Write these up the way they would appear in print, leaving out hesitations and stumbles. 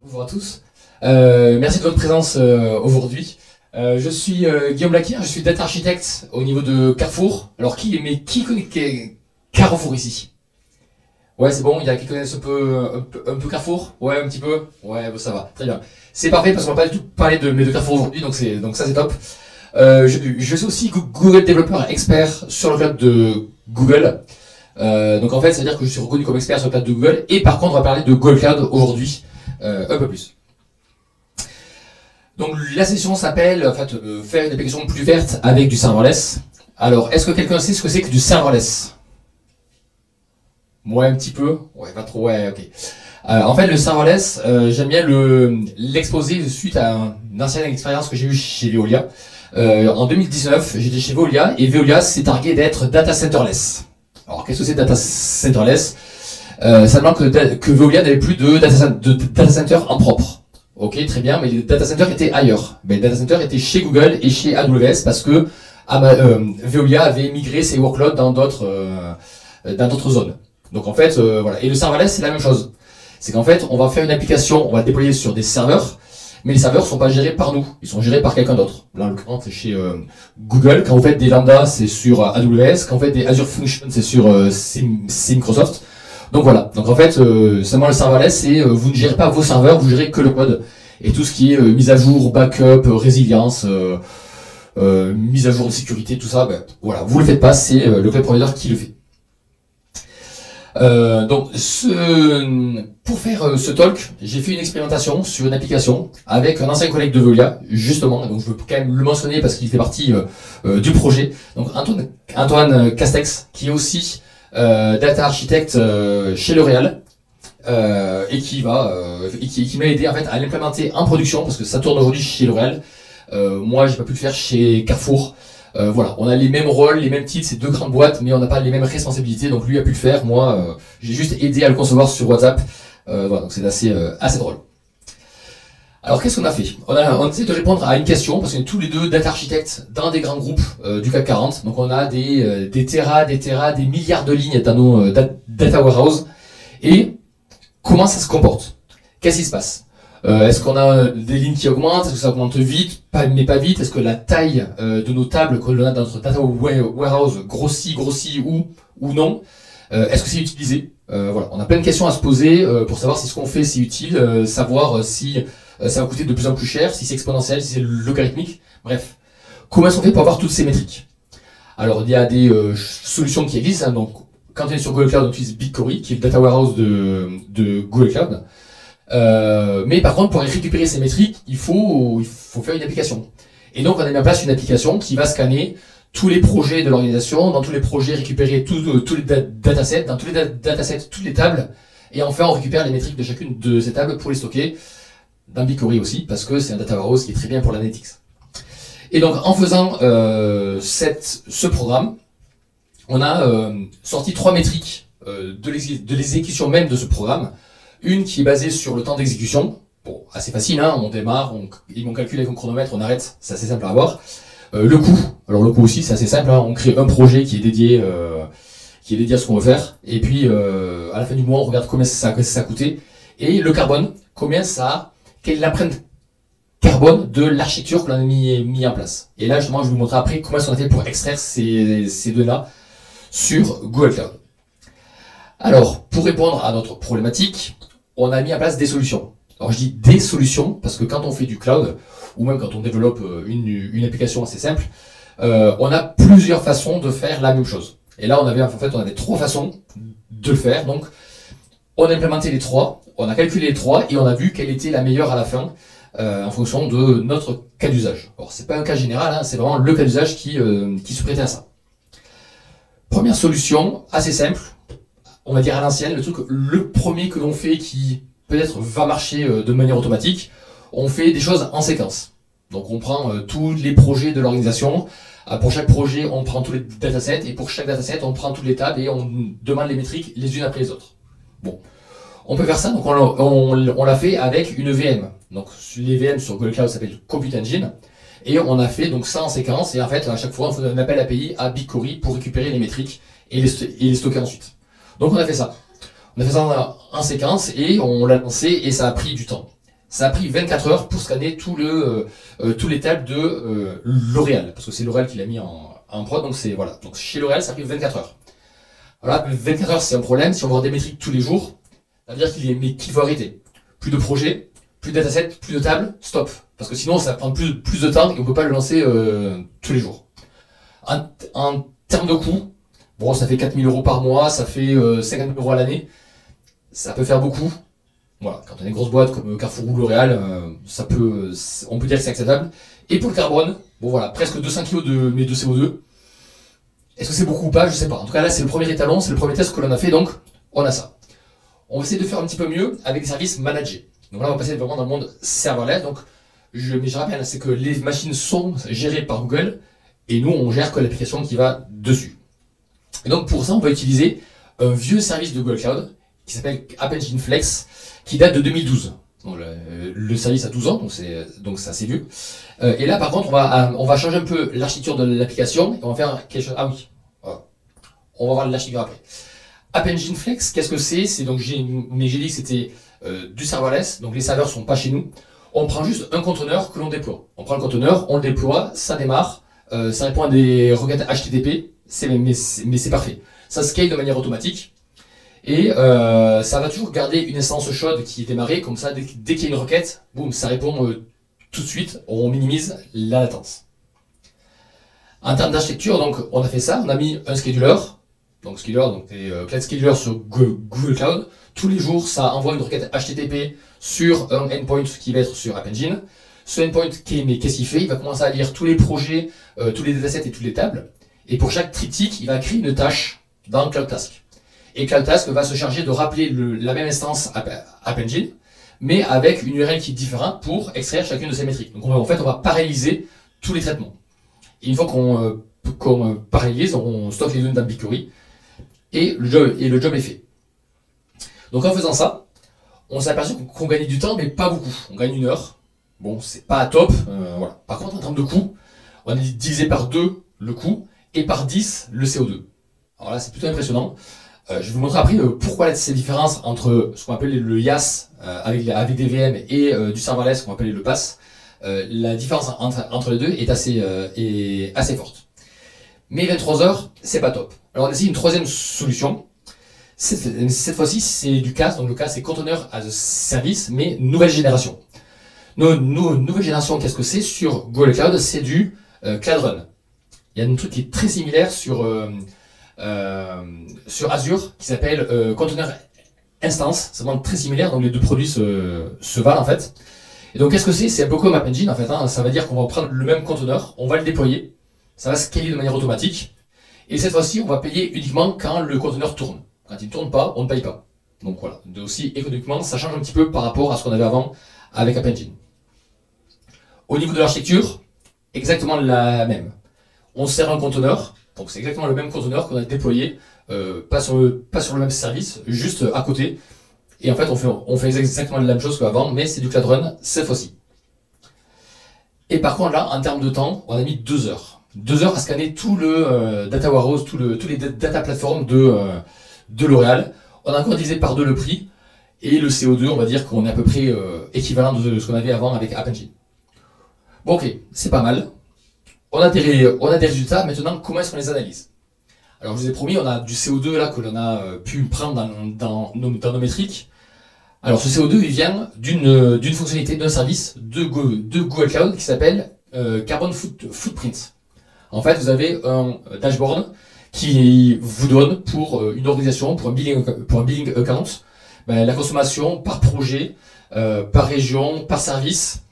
Bonjour à tous. Merci de votre présence aujourd'hui. Je suis Guillaume Laquier, je suis data architecte au niveau de Carrefour. Alors qui connaît Carrefour ici? Ouais, c'est bon, il y a qui connaissent un peu Carrefour? Ouais, un petit peu? Ouais, bon, ça va, très bien. C'est parfait parce qu'on va pas du tout parler de mes deux Carrefour aujourd'hui, donc ça c'est top. Je suis aussi Google Developer Expert sur le cloud de Google. Donc en fait, ça veut dire que je suis reconnu comme expert sur le cloud de Google. Et par contre, on va parler de Google Cloud aujourd'hui, un peu plus. Donc la session s'appelle en fait, faire une application plus verte avec du serverless. Alors, est-ce que quelqu'un sait ce que c'est que du serverless? Ouais, un petit peu. Ouais, pas trop. Ouais, ok. En fait, le serverless, j'aime bien l'exposer suite à une ancienne expérience que j'ai eue chez Veolia. En 2019, j'étais chez Veolia et Veolia s'est targué d'être data centerless. Alors, qu'est-ce que c'est data centerless? Simplement que Veolia n'avait plus de data center en propre. Ok, très bien, mais les data centers étaient ailleurs. Mais les data centers étaient chez Google et chez AWS parce que Veolia avait migré ses workloads dans d'autres zones. Donc en fait, voilà. Et le serverless, c'est la même chose. C'est qu'en fait, on va faire une application, on va déployer sur des serveurs, mais les serveurs sont pas gérés par nous, ils sont gérés par quelqu'un d'autre. Là, en l'occurrence, c'est chez Google. Quand vous faites des Lambda, c'est sur AWS. Quand vous faites des Azure Functions, c'est sur c'est Microsoft. Donc voilà. Donc en fait, seulement le serverless, c'est vous ne gérez pas vos serveurs, vous gérez que le code. Et tout ce qui est mise à jour, backup, résilience, mise à jour de sécurité, tout ça, ben, voilà, vous le faites pas, c'est le cloud provider qui le fait. Pour faire ce talk, j'ai fait une expérimentation sur une application avec un ancien collègue de Veolia, justement, donc je veux quand même le mentionner parce qu'il fait partie du projet. Donc Antoine Castex, qui est aussi data architecte chez L'Oréal, et qui m'a aidé en fait à l'implémenter en production parce que ça tourne aujourd'hui chez L'Oréal. Moi, j'ai pas pu le faire chez Carrefour. Voilà, on a les mêmes rôles, les mêmes titres, c'est deux grandes boîtes, mais on n'a pas les mêmes responsabilités. Donc lui a pu le faire, moi, j'ai juste aidé à le concevoir sur WhatsApp. Voilà, donc c'est assez drôle. Alors qu'est-ce qu'on a fait? On essaie de répondre à une question parce qu'on est tous les deux data architectes dans des grands groupes du CAC 40. Donc on a des terras, des milliards de lignes dans nos data warehouse. Et comment ça se comporte? Qu'est-ce qui se passe? Est-ce qu'on a des lignes qui augmentent? Est-ce que ça augmente vite, mais pas vite? Est-ce que la taille de nos tables que l'on a dans notre data warehouse grossit ou non? Est-ce que c'est utilisé? Voilà, on a plein de questions à se poser pour savoir si ce qu'on fait c'est utile, savoir si ça va coûter de plus en plus cher, si c'est exponentiel, si c'est logarithmique. Bref, comment est-ce qu'on fait pour avoir toutes ces métriques? Alors il y a des solutions qui existent. Hein, donc quand on est sur Google Cloud, on utilise BigQuery, qui est le data warehouse de Google Cloud. Mais par contre, pour récupérer ces métriques, il faut faire une application. Et donc, on a mis en place une application qui va scanner tous les projets de l'organisation, dans tous les projets récupérer tous les datasets, dans tous les datasets, toutes les tables, et enfin, on récupère les métriques de chacune de ces tables pour les stocker dans BigQuery aussi, parce que c'est un data warehouse qui est très bien pour l'analytics. Et donc, en faisant ce programme, on a sorti 3 métriques de l'exécution même de ce programme. Une qui est basée sur le temps d'exécution. Bon, assez facile, hein, on démarre, on calcule avec un chronomètre, on arrête, c'est assez simple à avoir. Le coût, alors le coût aussi, c'est assez simple, hein, on crée un projet qui est dédié à ce qu'on veut faire, et puis à la fin du mois, on regarde combien ça a coûté, et le carbone, quelle est l'empreinte carbone de l'architecture que l'on a mis en place. Et là, justement, je vais vous montrer après comment on a fait pour extraire ces données-là sur Google Cloud. Alors, pour répondre à notre problématique, on a mis en place des solutions. Alors je dis des solutions parce que quand on fait du cloud, ou même quand on développe une application assez simple, on a plusieurs façons de faire la même chose. Et là, on avait 3 façons de le faire. Donc, on a implémenté les 3, on a calculé les 3 et on a vu quelle était la meilleure à la fin en fonction de notre cas d'usage. Alors, c'est pas un cas général, hein, c'est vraiment le cas d'usage qui se prêtait à ça. Première solution, assez simple. On va dire à l'ancienne, le premier que l'on fait qui peut-être va marcher de manière automatique, on fait des choses en séquence. Donc on prend tous les projets de l'organisation, pour chaque projet on prend tous les datasets, et pour chaque dataset on prend toutes les tables et on demande les métriques les unes après les autres. Bon, on peut faire ça, donc on l'a fait avec une VM. Donc les VM sur Google Cloud s'appellent Compute Engine, et on a fait donc ça en séquence, et en fait à chaque fois on fait un appel API à BigQuery pour récupérer les métriques et les stocker ensuite. Donc on a fait ça. On a fait ça en séquence et on l'a lancé et ça a pris du temps. ça a pris 24 heures pour scanner tous les tables de L'Oréal, parce que c'est L'Oréal qui l'a mis en prod, donc c'est voilà. Donc chez L'Oréal, ça a pris 24 heures. Voilà, 24 heures, c'est un problème. Si on voit des métriques tous les jours, ça veut dire qu'il faut arrêter. Plus de projets, plus de datasets, plus de tables, stop. Parce que sinon, ça prend plus de temps et on peut pas le lancer tous les jours. En termes de coûts, bon, ça fait 4 000 € par mois, ça fait 50 000 € à l'année. Ça peut faire beaucoup. Voilà, quand on a une grosse boîte comme Carrefour ou L'Oréal, on peut dire que c'est acceptable. Et pour le carbone, bon voilà, presque 200 kg de CO2. Est-ce que c'est beaucoup ou pas? Je sais pas. En tout cas, là, c'est le premier étalon, c'est le premier test que l'on a fait, donc on a ça. On va essayer de faire un petit peu mieux avec des services managés. Donc là, on va passer vraiment dans le monde serverless. Donc, mais je rappelle, c'est que les machines sont gérées par Google et nous, on gère que l'application qui va dessus. Et donc, pour ça, on va utiliser un vieux service de Google Cloud qui s'appelle App Engine Flex, qui date de 2012. Donc, le service a 12 ans, donc c'est assez vieux. Et là, par contre, on va changer un peu l'architecture de l'application et on va faire quelque chose. Ah oui, voilà. On va voir l'architecture après. App Engine Flex, qu'est-ce que c'est? C'est donc j'ai dit que c'était du serverless, donc les serveurs sont pas chez nous. On prend juste un conteneur que l'on déploie. On prend le conteneur, on le déploie, ça démarre, ça répond à des requêtes HTTP, mais c'est parfait. Ça scale de manière automatique. Et ça va toujours garder une instance chaude qui est démarrée, comme ça, dès qu'il y a une requête, boum, ça répond tout de suite, on minimise la latence. En termes d'architecture, donc, on a fait ça, on a mis un scheduler, donc Cloud Scheduler sur Google Cloud. Tous les jours, ça envoie une requête HTTP sur un endpoint qui va être sur App Engine. Ce endpoint, qu'est-ce qu'il fait? Il va commencer à lire tous les projets, tous les datasets et toutes les tables. Et pour chaque triptyque, il va créer une tâche dans Cloud Task. Et Cloud Task va se charger de rappeler la même instance App Engine, mais avec une URL qui est différente pour extraire chacune de ces métriques. Donc en fait, on va paralléliser tous les traitements. Et une fois qu'on parallélise, on stocke les données dans BigQuery et le job est fait. Donc en faisant ça, on s'est aperçu qu'on gagnait du temps, mais pas beaucoup. On gagne 1 heure. Bon, c'est pas top. Voilà. Par contre, en termes de coût, on a divisé par 2 le coût et par 10 le CO2. Alors là, c'est plutôt impressionnant. Je vais vous montrer après pourquoi ces différences entre ce qu'on appelle le IaaS avec des VM et du serverless qu'on appelle le PaaS. La différence entre les deux est assez forte. Mais 23 heures, c'est pas top. Alors on essaie une troisième solution. Cette fois-ci, c'est du CaaS. Donc le CaaS, c'est Container as a Service, mais nouvelle génération. Nouvelle génération, qu'est-ce que c'est? Sur Google Cloud, c'est du Cloud Run. Il y a un truc qui est très similaire sur Azure qui s'appelle Container Instance. C'est vraiment très similaire, donc les deux produits se valent en fait. Et donc qu'est-ce que c'est? C'est un peu comme App Engine en fait. Ça veut dire qu'on va prendre le même conteneur, on va le déployer, ça va scaler de manière automatique. Et cette fois-ci, on va payer uniquement quand le conteneur tourne. Quand il ne tourne pas, on ne paye pas. Donc voilà. Aussi économiquement, ça change un petit peu par rapport à ce qu'on avait avant avec App Engine. Au niveau de l'architecture, exactement la même. On sert un conteneur, donc c'est exactement le même conteneur qu'on a déployé, pas sur le même service, juste à côté. Et en fait, on fait exactement la même chose qu'avant, mais c'est du Cloud Run cette fois-ci. Et par contre, là, en termes de temps, on a mis 2 heures. 2 heures à scanner tout le Data Warehouse, tous les data platforms de L'Oréal. On a encore divisé par 2 le prix. Et le CO2, on va dire qu'on est à peu près équivalent de ce qu'on avait avant avec App Engine. Bon, ok, c'est pas mal. On a des résultats. Maintenant, comment est-ce qu'on les analyse? Alors, je vous ai promis, on a du CO2 là que l'on a pu prendre dans nos métriques. Alors, ce CO2, il vient d'une fonctionnalité, d'un service de Google Cloud qui s'appelle Carbon Footprint. En fait, vous avez un dashboard qui vous donne pour une organisation, pour un billing account, la consommation par projet, par région, par service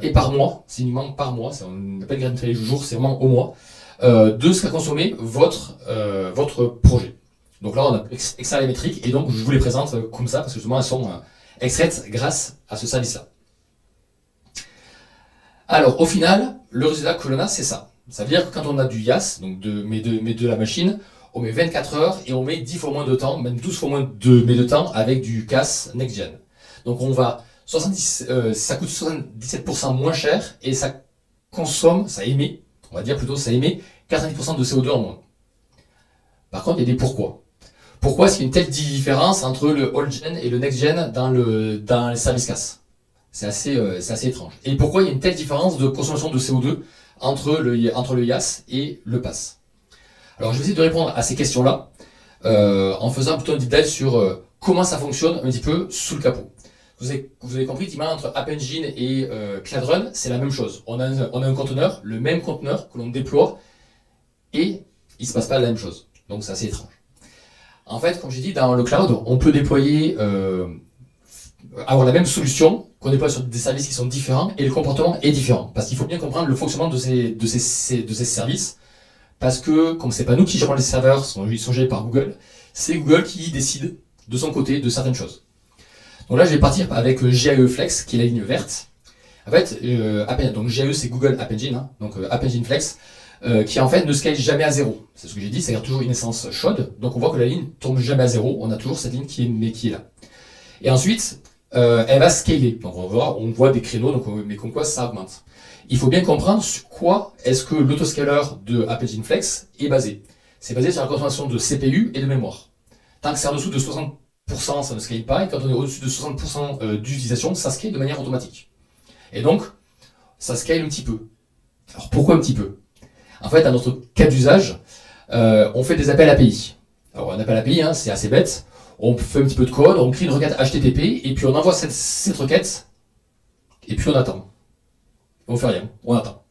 et par mois. C'est uniquement par mois. On n'a pas de grille de jours, c'est vraiment au mois. De ce qu'a consommé votre projet. Donc là, on a extrait les métriques et donc je vous les présente comme ça parce que justement elles sont extraites grâce à ce service-là. Alors au final, le résultat que l'on a, c'est ça. Ça veut dire que quand on a du IaaS, donc de la machine, on met 24 heures et on met 10 fois moins de temps, même 12 fois moins de temps avec du CaaS Next-Gen. Donc on va ça coûte 77% moins cher et ça émet, on va dire plutôt, ça émet 90% de CO2 en moins. Par contre, il y a des pourquoi. Pourquoi est-ce qu'il y a une telle différence entre le old gen et le next gen dans les services CaaS? C'est assez étrange. Et pourquoi il y a une telle différence de consommation de CO2 entre le YAS et le PAS? Alors je vais essayer de répondre à ces questions-là en faisant plutôt un deep dive sur comment ça fonctionne un petit peu sous le capot. Vous avez compris, typiquement, entre App Engine et Cloud Run, c'est la même chose. On a un conteneur, le même conteneur que l'on déploie, et il ne se passe pas la même chose. Donc c'est assez étrange. En fait, comme j'ai dit, dans le cloud, on peut déployer, avoir la même solution qu'on déploie sur des services qui sont différents, et le comportement est différent. Parce qu'il faut bien comprendre le fonctionnement de ces services, parce que, comme c'est pas nous qui gérons les serveurs, ils sont gérés par Google, c'est Google qui décide de son côté de certaines choses. Donc là, je vais partir avec GAE Flex, qui est la ligne verte. En fait, donc GAE, c'est Google App Engine, hein, donc App Engine Flex, qui en fait ne scale jamais à zéro. C'est ce que j'ai dit, c'est-à-dire toujours une essence chaude. Donc on voit que la ligne tombe jamais à zéro. On a toujours cette ligne qui est là. Et ensuite, elle va scaler. Donc on voit des créneaux, donc mais comme quoi ça augmente. Il faut bien comprendre sur quoi est-ce que l'autoscaler de App Engine Flex est basé. C'est basé sur la consommation de CPU et de mémoire. Tant que c'est en dessous de 60%, ça ne scale pas, et quand on est au-dessus de 60% d'utilisation, ça scale de manière automatique. Et donc, ça scale un petit peu. Alors pourquoi un petit peu? En fait, à notre cas d'usage, on fait des appels API. Alors un appel API, hein, c'est assez bête. On fait un petit peu de code, on crée une requête HTTP, et puis on envoie cette requête, et puis on attend. On fait rien, on attend.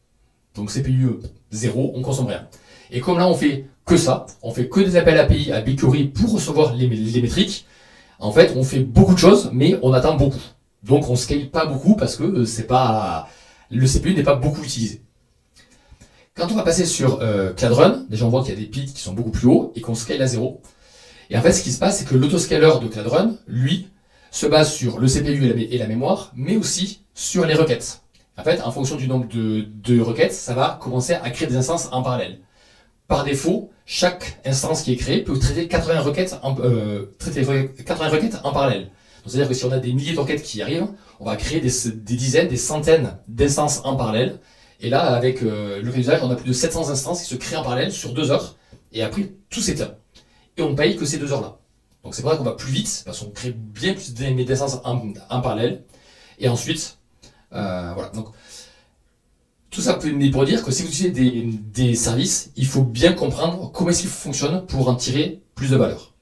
Donc CPU 0, on consomme rien. Et comme là on fait que ça, on fait que des appels API à BigQuery pour recevoir les métriques, en fait on fait beaucoup de choses, mais on attend beaucoup. Donc on scale pas beaucoup parce que le CPU n'est pas beaucoup utilisé. Quand on va passer sur Cloud Run, déjà on voit qu'il y a des pics qui sont beaucoup plus hauts et qu'on scale à 0. Et en fait ce qui se passe, c'est que l'autoscaler de Cloud Run, lui, se base sur le CPU et la mémoire, mais aussi sur les requêtes. En fait, en fonction du nombre de requêtes, ça va commencer à créer des instances en parallèle. Par défaut, chaque instance qui est créée peut traiter 80 requêtes en parallèle. C'est-à-dire que si on a des milliers de requêtes qui arrivent, on va créer des dizaines, des centaines d'instances en parallèle. Et là, avec le cas d'usage, on a plus de 700 instances qui se créent en parallèle sur 2 heures. Et après, tout s'éteint. Et on paye que ces 2 heures-là. Donc c'est pour ça qu'on va plus vite, parce qu'on crée bien plus d'instances en parallèle. Et ensuite, voilà. Donc, tout ça pour dire que si vous utilisez des services, il faut bien comprendre comment est-ce qu'ils fonctionnent pour en tirer plus de valeur.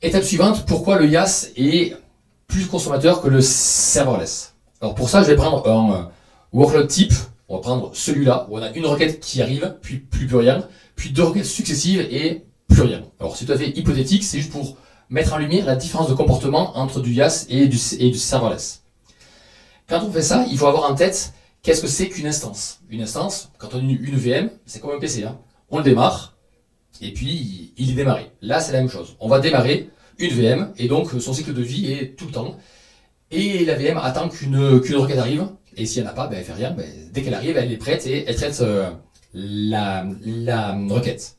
Étape suivante, pourquoi le YAS est plus consommateur que le serverless? Alors pour ça, je vais prendre un workload type. On va prendre celui-là, où on a une requête qui arrive, puis plus rien, puis 2 requêtes successives et plus rien. Alors c'est tout à fait hypothétique, c'est juste pour mettre en lumière la différence de comportement entre du YAS et du serverless. Quand on fait ça, il faut avoir en tête qu'est-ce que c'est qu'une instance. Une instance, quand on a une VM, c'est comme un PC. Hein. On le démarre, et puis il est démarré. Là, c'est la même chose. On va démarrer une VM, et donc son cycle de vie est tout le temps. Et la VM attend qu'une requête arrive, et si elle n'a pas, ben, elle fait rien. Ben, dès qu'elle arrive, elle est prête et elle traite la requête.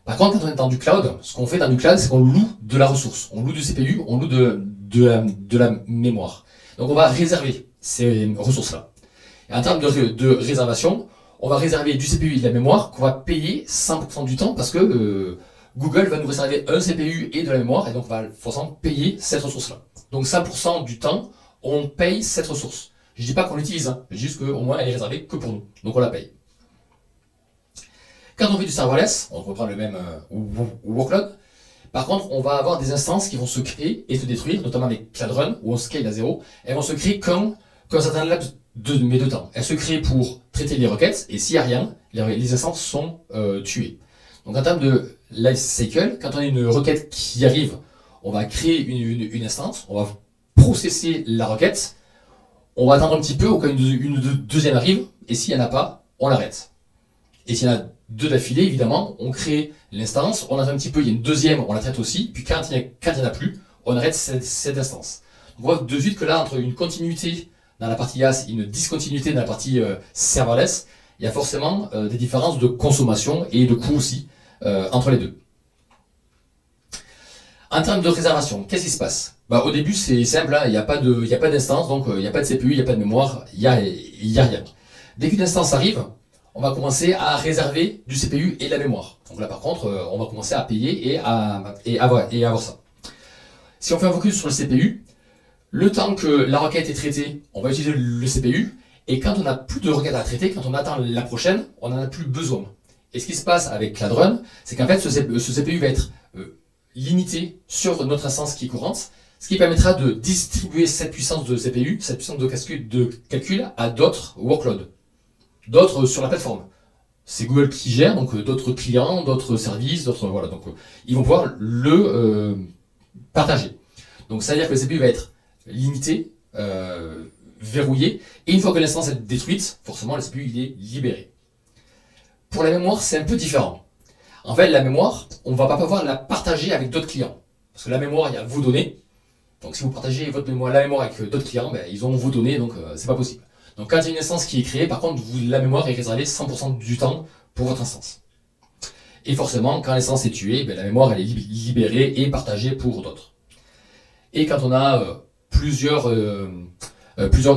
Par contre, quand on est dans du cloud, ce qu'on fait dans du cloud, c'est qu'on loue de la ressource. On loue du CPU, on loue de la mémoire. Donc on va réserver ces ressources-là. Et en termes de réservation, on va réserver du CPU et de la mémoire qu'on va payer 100% du temps parce que Google va nous réserver un CPU et de la mémoire et donc on va forcément payer cette ressource-là. Donc 100% du temps, on paye cette ressource. Je dis pas qu'on l'utilise, hein, juste qu'au moins elle est réservée que pour nous. Donc on la paye. Quand on fait du serverless, on reprend le même workload. Par contre, on va avoir des instances qui vont se créer et se détruire, notamment avec Cloud Run, où on scale à 0. Elles vont se créer quand un certain laps de temps. Elles se créent pour traiter les requêtes, et s'il n'y a rien, les instances sont tuées. Donc en termes de life cycle, quand on a une requête qui arrive, on va créer une instance, on va processer la requête, on va attendre un petit peu au cas où une deuxième arrive, et s'il n'y en a pas, on l'arrête. Et s'il y en a 2 d'affilée, évidemment, on crée l'instance, on attend un petit peu, il y a une deuxième, on la traite aussi, puis quand il n'y en a plus, on arrête cette instance. On voit de suite que là, entre une continuité dans la partie YAS et une discontinuité dans la partie serverless, il y a forcément des différences de consommation et de coût aussi entre les deux. En termes de réservation, qu'est-ce qui se passe? Au début, c'est simple, hein, il n'y a pas d'instance, donc il n'y a pas de CPU, il n'y a pas de mémoire, il n'y a rien. Dès qu'une instance arrive, on va commencer à réserver du CPU et de la mémoire. Donc là, par contre, on va commencer à payer et avoir ça. Si on fait un focus sur le CPU, Le temps que la requête est traitée, on va utiliser le CPU. Et quand on n'a plus de requête à traiter, quand on attend la prochaine, on n'en a plus besoin. Et ce qui se passe avec CloudRun, c'est qu'en fait, ce CPU va être limité sur notre instance qui est courante, ce qui permettra de distribuer cette puissance de CPU, cette puissance de calcul à d'autres workloads, d'autres sur la plateforme. C'est Google qui gère, donc d'autres clients, d'autres services, d'autres voilà, donc ils vont pouvoir le partager. Donc ça veut dire que le CPU va être limité, verrouillé, et une fois que l'instance est détruite, forcément le CPU il est libéré. Pour la mémoire, c'est un peu différent. En fait, la mémoire, on ne va pas pouvoir la partager avec d'autres clients. Parce que la mémoire, il y a vos données. Donc si vous partagez votre mémoire, la mémoire avec d'autres clients, ben, ils ont vos données, donc c'est pas possible. Donc quand il y a une instance qui est créée, par contre, la mémoire est réservée 100% du temps pour votre instance. Et forcément, quand l'instance est tuée, ben, la mémoire elle est libérée et partagée pour d'autres. Et quand on a plusieurs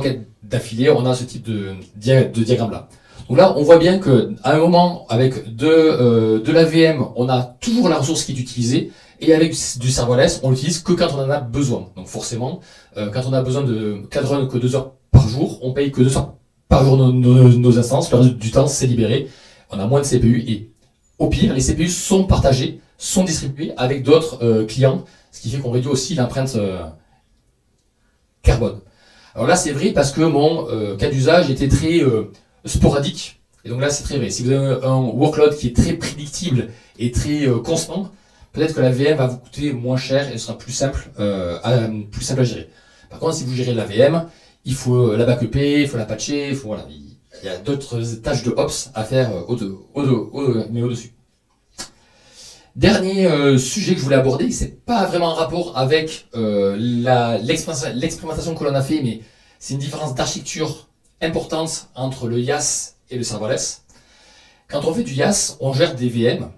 quêtes d'affilée, on a ce type de diagramme-là. Donc là, on voit bien qu'à un moment, avec de la VM, on a toujours la ressource qui est utilisée, et avec du serverless, on l'utilise que quand on en a besoin. Donc forcément, quand on a besoin de CloudRun que 2 heures par jour, on paye que 2 heures par jour nos instances, le reste du temps, c'est libéré, on a moins de CPU, et au pire, les CPU sont partagés, sont distribués avec d'autres clients, ce qui fait qu'on réduit aussi l'empreinte carbone. Alors là, c'est vrai parce que mon cas d'usage était très sporadique. Et donc là, c'est très vrai. Si vous avez un workload qui est très prédictible et très constant, peut-être que la VM va vous coûter moins cher et ce sera plus simple à gérer. Par contre, si vous gérez la VM, il faut la backuper, il faut la patcher, voilà, il y a d'autres tâches de ops à faire au-dessus. Dernier sujet que je voulais aborder, c'est pas vraiment en rapport avec l'expérimentation que l'on a fait, mais c'est une différence d'architecture importante entre le IaaS et le serverless. Quand on fait du IaaS, on gère des VM,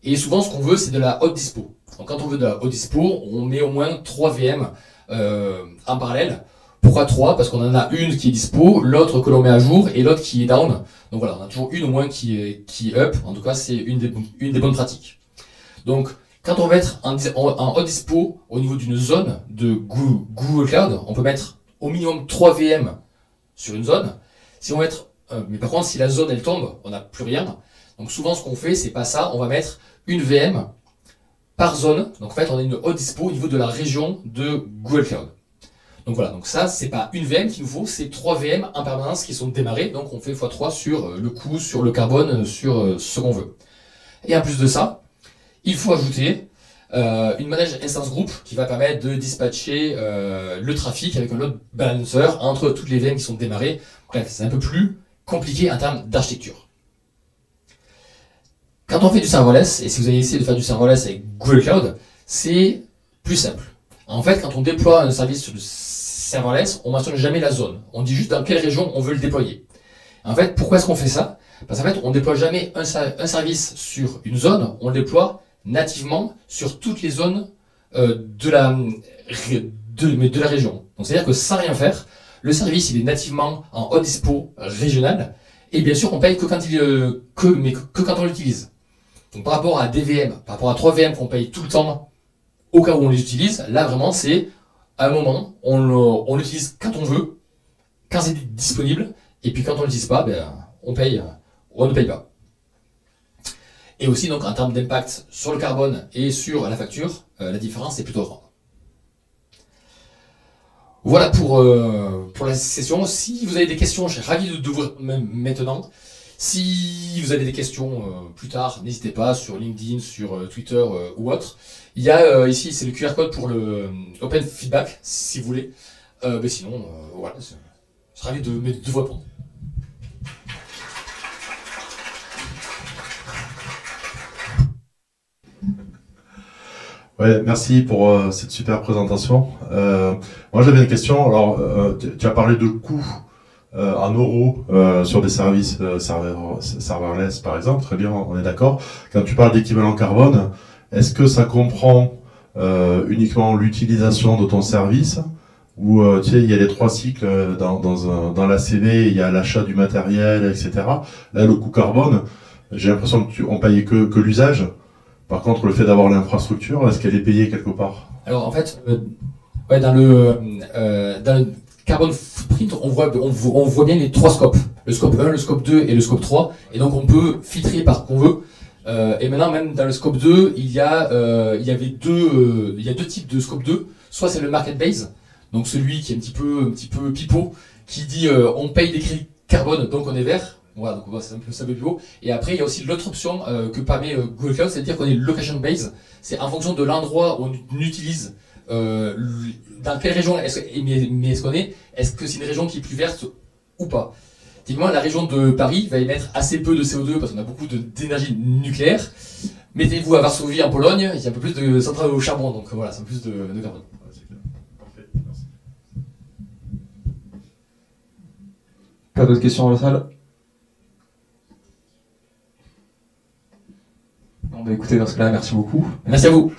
et souvent ce qu'on veut, c'est de la hot dispo. Donc quand on veut de la hot dispo, on met au moins 3 VM en parallèle. Pourquoi 3? Parce qu'on en a une qui est dispo, l'autre que l'on met à jour, et l'autre qui est down. Donc voilà, on a toujours une au moins qui est up. En tout cas, c'est une des bonnes pratiques. Donc, quand on va être en hot dispo au niveau d'une zone de Google Cloud, on peut mettre au minimum 3 VM sur une zone. Si on va être, mais par contre, si la zone elle tombe, on n'a plus rien. Donc souvent, ce qu'on fait, c'est pas ça. On va mettre une VM par zone. Donc en fait, on a une hot dispo au niveau de la région de Google Cloud. Donc voilà. Donc ça, c'est pas une VM qu'il nous faut, c'est 3 VM en permanence qui sont démarrés. Donc on fait x3 sur le coût, sur le carbone, sur ce qu'on veut. Et en plus de ça, il faut ajouter une manage instance group qui va permettre de dispatcher le trafic avec un load balancer entre toutes les VM qui sont démarrées. Bref, c'est un peu plus compliqué en termes d'architecture. Quand on fait du serverless, et si vous avez essayé de faire du serverless avec Google Cloud, c'est plus simple. En fait, quand on déploie un service sur le serverless, on ne mentionne jamais la zone. On dit juste dans quelle région on veut le déployer. En fait, pourquoi est-ce qu'on fait ça? Parce qu'en fait, on ne déploie jamais un service sur une zone, on le déploie nativement sur toutes les zones de la région. Donc c'est-à-dire que sans rien faire, le service il est nativement en hot dispo régional, et bien sûr on paye que quand quand on l'utilise. Donc par rapport à des VM, par rapport à 3 VM qu'on paye tout le temps au cas où on les utilise, là vraiment c'est à un moment, on l'utilise quand on veut, quand c'est disponible, et puis quand on l'utilise pas, ben, on ne paye pas. Et aussi, donc, en termes d'impact sur le carbone et sur la facture, la différence est plutôt grande. Voilà pour la session. Si vous avez des questions, je serais ravi de vous répondre maintenant. Si vous avez des questions plus tard, n'hésitez pas sur LinkedIn, sur Twitter ou autre. Il y a ici, c'est le QR code pour le Open Feedback, si vous voulez. Mais sinon, voilà, je serais ravi de vous répondre. Ouais, merci pour cette super présentation. Moi, j'avais une question. Alors, tu as parlé de coûts en euros sur des services serverless, par exemple. Très bien, on est d'accord. Quand tu parles d'équivalent carbone, est-ce que ça comprend uniquement l'utilisation de ton service ou tu sais, il y a les 3 cycles dans la CV, il y a l'achat du matériel, etc. Là, le coût carbone, j'ai l'impression qu'on payait que l'usage. Par contre, le fait d'avoir l'infrastructure, est-ce qu'elle est payée quelque part? Alors en fait, Ouais, dans le carbon footprint, on voit bien les trois scopes. Le scope 1, le scope 2 et le scope 3. Et donc on peut filtrer par qu'on veut. Et maintenant, même dans le scope 2, il y a deux types de scope 2. Soit c'est le market base, donc celui qui est un petit peu pipeau, qui dit on paye des crédits carbone, donc on est vert. Voilà, donc c'est un peu plus haut. Et après, il y a aussi l'autre option que permet Google Cloud, c'est-à-dire qu'on est location base. C'est en fonction de l'endroit où on utilise, dans quelle région est-ce qu'on est, est-ce que c'est une région qui est plus verte ou pas. Typiquement, la région de Paris va émettre assez peu de CO2 parce qu'on a beaucoup d'énergie nucléaire. Mettez-vous à Varsovie en Pologne, il y a un peu plus de centrales au charbon, donc voilà, c'est un peu plus de carbone. Parfait, merci. Pas d'autres questions dans la salle? Bon, bah écoutez, dans ce cas-là, merci beaucoup. Merci à vous.